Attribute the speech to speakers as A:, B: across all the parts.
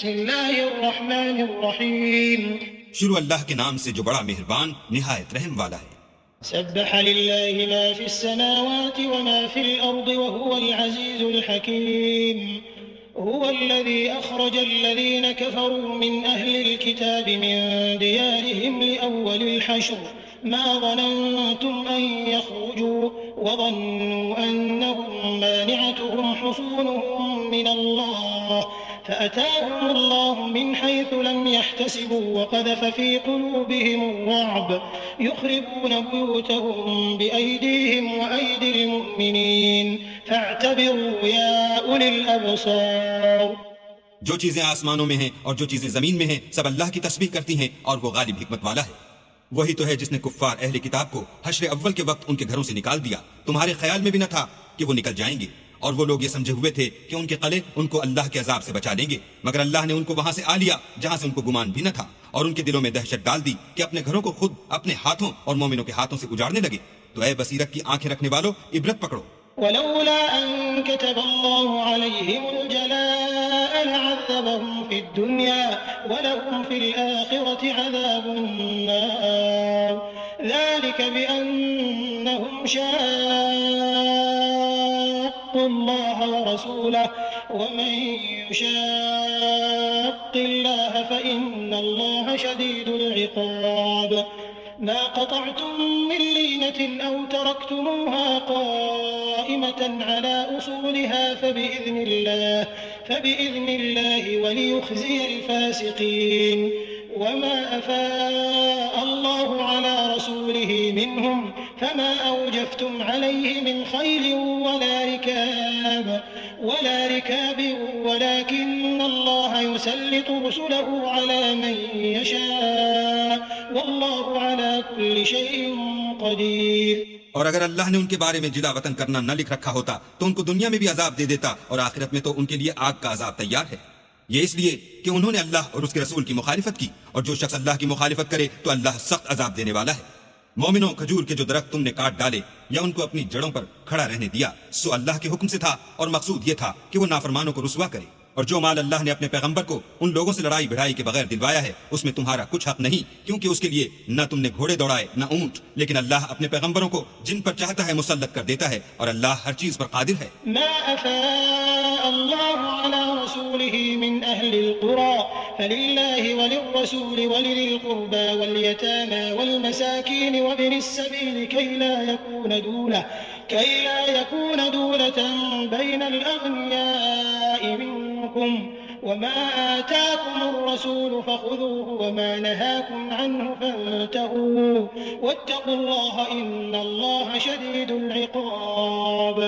A: بسم الله الرحمن الرحيم
B: شروع اللہ کے نام سے جو بڑا مہربان نہایت رحم والا ہے۔
A: سبح لله ما في السماوات وما في الأرض وهو العزيز الحكيم هو الذي أخرج الذين كفروا من أهل الكتاب من ديارهم لأول الحشر ما ظننتم أن يخرجوا وظنوا أنهم مانعتهم حصونهم من الله فأتاهم الله من حيث لم يحتسبوا وقذف في قلوبهم الرعب يخربون بيوتهم بأيديهم وأيدي المؤمنين فاعتبروا يا أولي الأبصار۔
B: جو چیزیں آسمانوں میں ہیں اور جو چیزیں زمین میں ہیں سب اللہ کی تسبیح کرتی ہیں اور وہ غالب حکمت والا ہے۔ وہی تو ہے جس نے کفار اہل کتاب کو حشر اول کے وقت ان کے گھروں سے نکال دیا، تمہارے خیال میں بھی نہ تھا کہ وہ نکل جائیں گے، اور وہ لوگ یہ سمجھے ہوئے تھے کہ ان کے قلعے ان کو اللہ کے عذاب سے بچا لیں گے، مگر اللہ نے ان کو وہاں سے آ لیا جہاں سے ان کو گمان بھی نہ تھا، اور ان کے دلوں میں دہشت ڈال دی کہ اپنے گھروں کو خود اپنے ہاتھوں اور مومنوں کے ہاتھوں سے اجاڑنے لگے۔ تو اے بصیرت کی آنکھیں رکھنے والوں، عبرت پکڑو۔
A: ولولا أن كتب الله عليهم الجلاء لعذبهم في الدنيا ولهم في الآخرة عذاب النار ذلك بأنهم شاقوا الله ورسوله ومن يشاق الله فإن الله شديد العقاب ما قطعتم من لينة أو تركتموها قائمة على أصولها فبإذن الله وليخزي الفاسقين وما أفاء الله على رسوله منهم فما أوجفتم عليه من خيل ولا ركاب ولكن الله يسلط رسله على من يشاء والله على كل شيء قدير۔
B: اور اگر اللہ نے ان کے بارے میں جلا وطن کرنا نہ لکھ رکھا ہوتا تو ان کو دنیا میں بھی عذاب دے دیتا، اور آخرت میں تو ان کے لیے آگ کا عذاب تیار ہے۔ یہ اس لیے کہ انہوں نے اللہ اور اس کے رسول کی مخالفت کی، اور جو شخص اللہ کی مخالفت کرے تو اللہ سخت عذاب دینے والا ہے۔ مومنوں، کھجور کے جو درخت تم نے کاٹ ڈالے یا ان کو اپنی جڑوں پر کھڑا رہنے دیا سو اللہ کے حکم سے تھا، اور مقصود یہ تھا کہ وہ نافرمانوں کو رسوا کرے۔ اور جو مال اللہ نے اپنے پیغمبر کو ان لوگوں سے لڑائی بھڑائی کے بغیر دلوایا ہے اس میں تمہارا کچھ حق نہیں، کیونکہ اس کے لیے نہ تم نے گھوڑے دوڑائے نہ اونٹ، لیکن اللہ اپنے پیغمبروں کو جن پر چاہتا ہے مسلط کر دیتا ہے، اور اللہ ہر چیز پر قادر ہے۔
A: ما أفاء الله على رسوله من أهل القرى فلله وللرسول ولذي القربى واليتامى والمساكين وابن السبيل كي لا يكون دولة بين الأغنياء منكم وما آتاكم الرسول فخذوه وما نهاكم عنه فانتهوا واتقوا الله إن الله شديد العقاب۔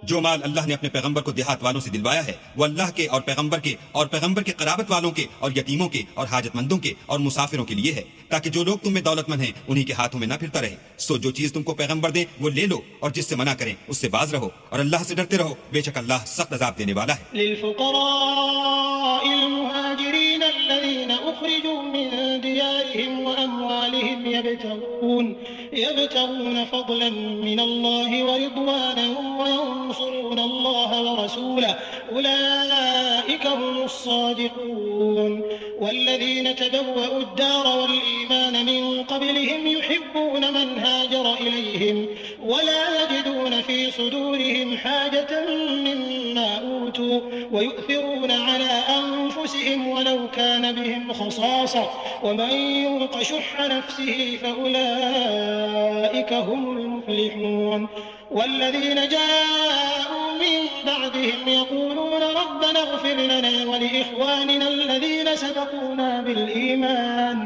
B: جو مال اللہ نے اپنے پیغمبر کو دیہات والوں سے دلوایا ہے وہ اللہ کے اور پیغمبر کے اور پیغمبر کے قرابت والوں کے اور یتیموں کے اور حاجت مندوں کے اور مسافروں کے لیے ہے، تاکہ جو لوگ تم میں دولت مند ہیں انہی کے ہاتھوں میں نہ پھرتا رہے۔ سو جو چیز تم کو پیغمبر دیں وہ لے لو، اور جس سے منع کریں اس سے باز رہو، اور اللہ سے ڈرتے رہو، بے شک اللہ سخت عذاب دینے والا ہے۔
A: للفقراء المهاجرين الذين أخرجوا من ديارهم وأموالهم يبتغون فضلا من الله ورضوانا وينصرون الله ورسوله أولئك هم الصادقون والذين تبوأوا الدار والإيمان من قبلهم يحبون من هاجر إليهم ولا يجدون في صدورهم حاجة مما أوتوا ويؤثرون على أنفسهم ولو كان بهم خصاصة ومن يوق شح نفسه فأولئك هم المفلحون والذين جاءوا من بعدهم يقولون ربنا اغفر لنا ولإخواننا الذين سبقونا بالإيمان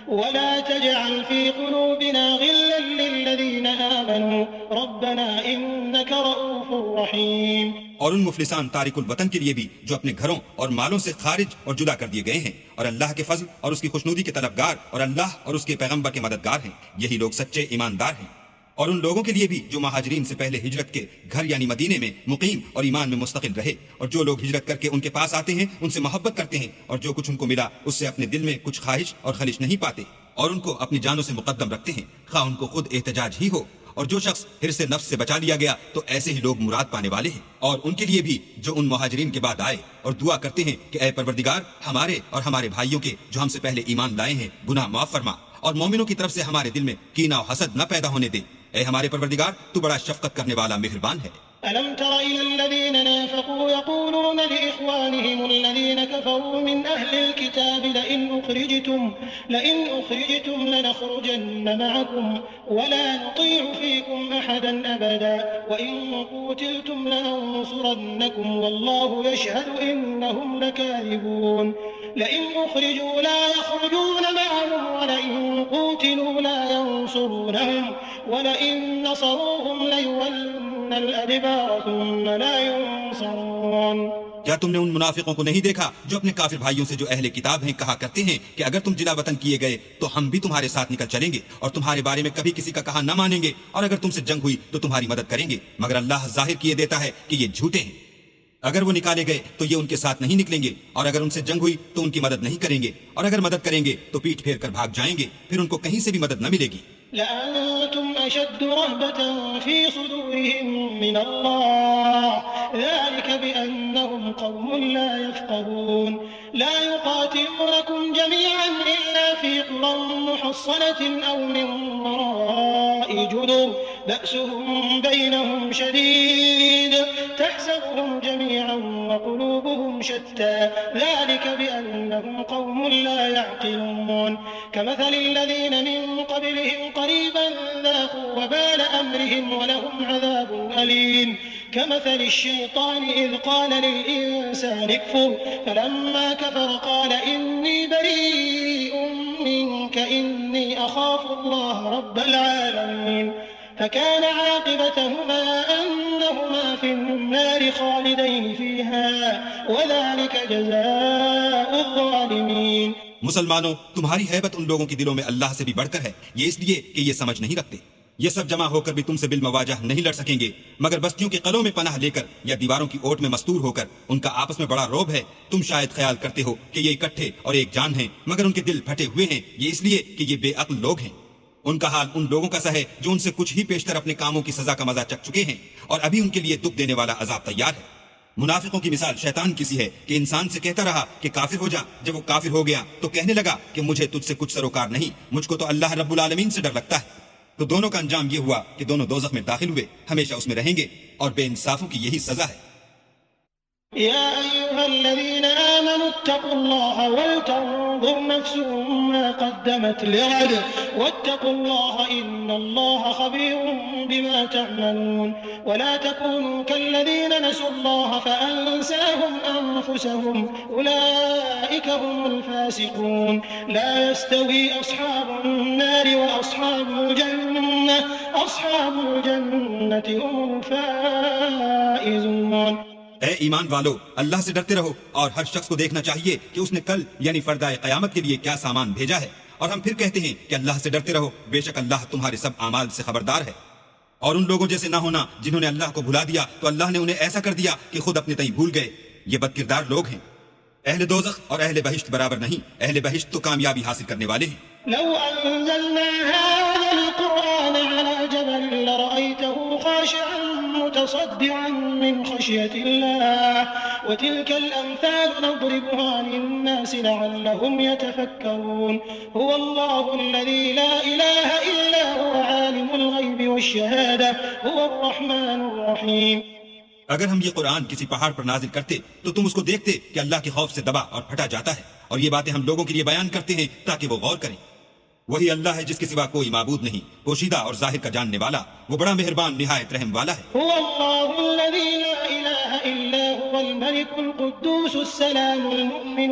A: ولا تجعل في قلوبنا غلا للذين آمنوا ربنا إنك رؤوف رحيم۔
B: اور ان مفلسان تارک الوطن کے لیے بھی جو اپنے گھروں اور مالوں سے خارج اور جدا کر دیے گئے ہیں، اور اللہ کے فضل اور اس کی خوشنودی کے طلبگار اور اللہ اور اس کے پیغمبر کے مددگار ہیں، یہی لوگ سچے ایماندار ہیں۔ اور ان لوگوں کے لیے بھی جو مہاجرین سے پہلے ہجرت کے گھر یعنی مدینے میں مقیم اور ایمان میں مستقل رہے، اور جو لوگ ہجرت کر کے ان کے پاس آتے ہیں ان سے محبت کرتے ہیں، اور جو کچھ ان کو ملا اس سے اپنے دل میں کچھ خواہش اور خلش نہیں پاتے، اور ان کو اپنی جانوں سے مقدم رکھتے ہیں، خواہ ان کو خود احتجاج ہی ہو، اور جو شخص پھر سے نفس سے بچا لیا گیا تو ایسے ہی لوگ مراد پانے والے ہیں۔ اور ان کے لیے بھی جو ان مہاجرین کے بعد آئے اور دعا کرتے ہیں کہ اے پروردگار ہمارے اور ہمارے بھائیوں کے جو ہم سے پہلے ایمان لائے ہیں گناہ معاف فرما، اور مومنوں کی طرف سے ہمارے دل میں کینہ و حسد نہ پیدا ہونے دے، اے ہمارے پروردگار تو بڑا شفقت کرنے والا مہربان ہے۔
A: ألم تر إلى الذين نافقوا يقولون لإخوانهم الذين كفروا من أهل الكتاب لئن أخرجتم لنخرجن معكم ولا نطيع فيكم أحدا أبدا وإن قوتلتم لننصرنكم والله يشهد إنهم لكاذبون لئن أخرجوا لا يخرجون معهم ولئن قوتلوا لا ينصرونهم ولئن نصروهم ليولن الأدبار ثم لا ينصرون۔
B: کیا تم نے ان منافقوں کو نہیں دیکھا جو اپنے کافر بھائیوں سے جو اہل کتاب ہیں کہا کرتے ہیں کہ اگر تم جلا وطن کیے گئے تو ہم بھی تمہارے ساتھ نکل چلیں گے اور تمہارے بارے میں کبھی کسی کا کہا نہ مانیں گے، اور اگر تم سے جنگ ہوئی تو تمہاری مدد کریں گے، مگر اللہ ظاہر کیے دیتا ہے کہ یہ جھوٹے ہیں۔ اگر وہ نکالے گئے تو یہ ان کے ساتھ نہیں نکلیں گے، اور اگر ان سے جنگ ہوئی تو ان کی مدد نہیں کریں گے، اور اگر مدد کریں گے تو پیٹ پھیر کر بھاگ جائیں گے، پھر ان کو کہیں سے بھی مدد نہ ملے گی۔
A: لأنتم أشد رهبة في صدورهم من الله ذلك بأنهم قوم لا يفقهون لا يقاتلونكم جميعا إلا في قرى محصنة أو من وراء جدر بأسهم بينهم شديد تحسبهم جميعا وقلوبهم شتى ذلك بأنهم قوم لا يعقلون كمثل الذين من قبلهم قريبا ذاقوا وبال أمرهم ولهم عذاب أليم كمثل الشيطان إذ قال للإنسان اكفر فلما كفر قال إني بريء منك إني أخاف الله رب العالمين فكان عاقبتهما أنهما في النار خالدين فيها وذلك جزاء الظالمين۔
B: مسلمانوں تمہاری ہیبت ان لوگوں کے دلوں میں اللہ سے بھی بڑھ کر ہے، یہ اس لیے کہ یہ سمجھ نہیں رکھتے۔ یہ سب جمع ہو کر بھی تم سے بالمواجہ نہیں لڑ سکیں گے، مگر بستیوں کے قلعوں میں پناہ لے کر یا دیواروں کی اوٹ میں مستور ہو کر ان کا آپس میں بڑا روب ہے۔ تم شاید خیال کرتے ہو کہ یہ اکٹھے اور ایک جان ہیں، مگر ان کے دل پھٹے ہوئے ہیں، یہ اس لیے کہ یہ بے عقل لوگ ہیں۔ ان کا حال ان لوگوں کا سا ہے جو ان سے کچھ ہی پیشتر اپنے کاموں کی سزا کا مزہ چکھ چکے ہیں، اور ابھی ان کے لیے دکھ دینے والا عذاب تیار ہے۔ منافقوں کی مثال شیطان کی سی ہے کہ انسان سے کہتا رہا کہ کافر ہو جا، جب وہ کافر ہو گیا تو کہنے لگا کہ مجھے تجھ سے کچھ سروکار نہیں، مجھ کو تو اللہ رب العالمین سے ڈر لگتا ہے۔ تو دونوں کا انجام یہ ہوا کہ دونوں دوزخ میں داخل ہوئے، ہمیشہ اس میں رہیں گے، اور بے انصافوں کی یہی سزا ہے۔
A: يا أيها الذين آمنوا اتقوا الله ولتنظر نفس ما قدمت لغد واتقوا الله إن الله خبير بما تعملون ولا تكونوا كالذين نسوا الله فأنساهم أنفسهم أولئك هم الفاسقون لا يستوي أصحاب النار وأصحاب الجنة أصحاب الجنة هم الفائزون۔
B: اے ایمان والو اللہ سے ڈرتے رہو، اور ہر شخص کو دیکھنا چاہیے کہ اس نے کل یعنی فردائے قیامت کے لیے کیا سامان بھیجا ہے، اور ہم پھر کہتے ہیں کہ اللہ سے ڈرتے رہو، بے شک اللہ تمہارے سب اعمال سے خبردار ہے۔ اور ان لوگوں جیسے نہ ہونا جنہوں نے اللہ کو بھلا دیا تو اللہ نے انہیں ایسا کر دیا کہ خود اپنے تئیں بھول گئے، یہ بد کردار لوگ ہیں۔ اہل دوزخ اور اہل بہشت برابر نہیں، اہل بہشت تو کامیابی حاصل کرنے والے ہیں۔
A: لو أنزلنا هذا القرآن على جبل لرأيته خاشعا متصدعا من خشية الله وتلك الأمثال نضربها للناس لعلهم يتفكرون هو الله الذي لا إله إلا هو عالم الغيب والشهادة هو الرحمن الرحيم۔
B: اگر ہم یہ قرآن کسی پہاڑ پر نازل کرتے تو تم اس کو دیکھتے کہ اللہ کے خوف سے دبا اور پھٹا جاتا ہے، اور یہ باتیں ہم لوگوں کے لیے بیان کرتے ہیں تاکہ وہ غور کریں۔ وہی اللہ ہے جس کے سوا کوئی معبود نہیں، پوشیدہ اور ظاہر کا جاننے والا، وہ بڑا مہربان نہایت رحم والا ہے۔
A: هو الله الذي لا إله إلا هو الملك القدوس السلام المؤمن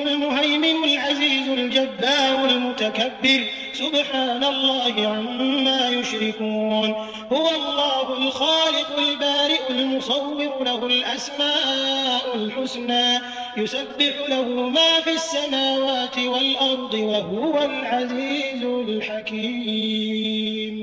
A: المهيمن العزيز الجبار المتكبر سبحان الله عما يشركون هو الله الخالق البارئ المصور له الأسماء الحسنى يسبح له ما في السماوات والأرض وهو العزيز الحكيم۔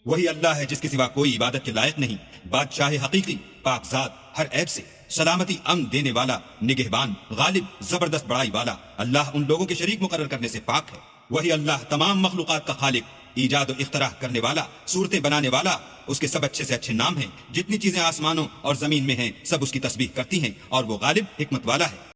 B: وہی اللہ ہے جس کے سوا کوئی عبادت کے لائق نہیں، بادشاہ حقیقی، پاک ذات، ہر عیب سے، سلامتی امن دینے والا، نگہبان، غالب، زبردست بڑائی والا۔ اللہ ان لوگوں کے شریک مقرر کرنے سے پاک ہے۔ وہی اللہ تمام مخلوقات کا خالق، ایجاد و اختراع کرنے والا، صورتیں بنانے والا۔ اس کے سب اچھے سے اچھے نام ہیں۔ جتنی چیزیں آسمانوں اور زمین میں ہیں سب اس کی تسبیح کرتی ہیں، اور وہ غالب حکمت والا ہے۔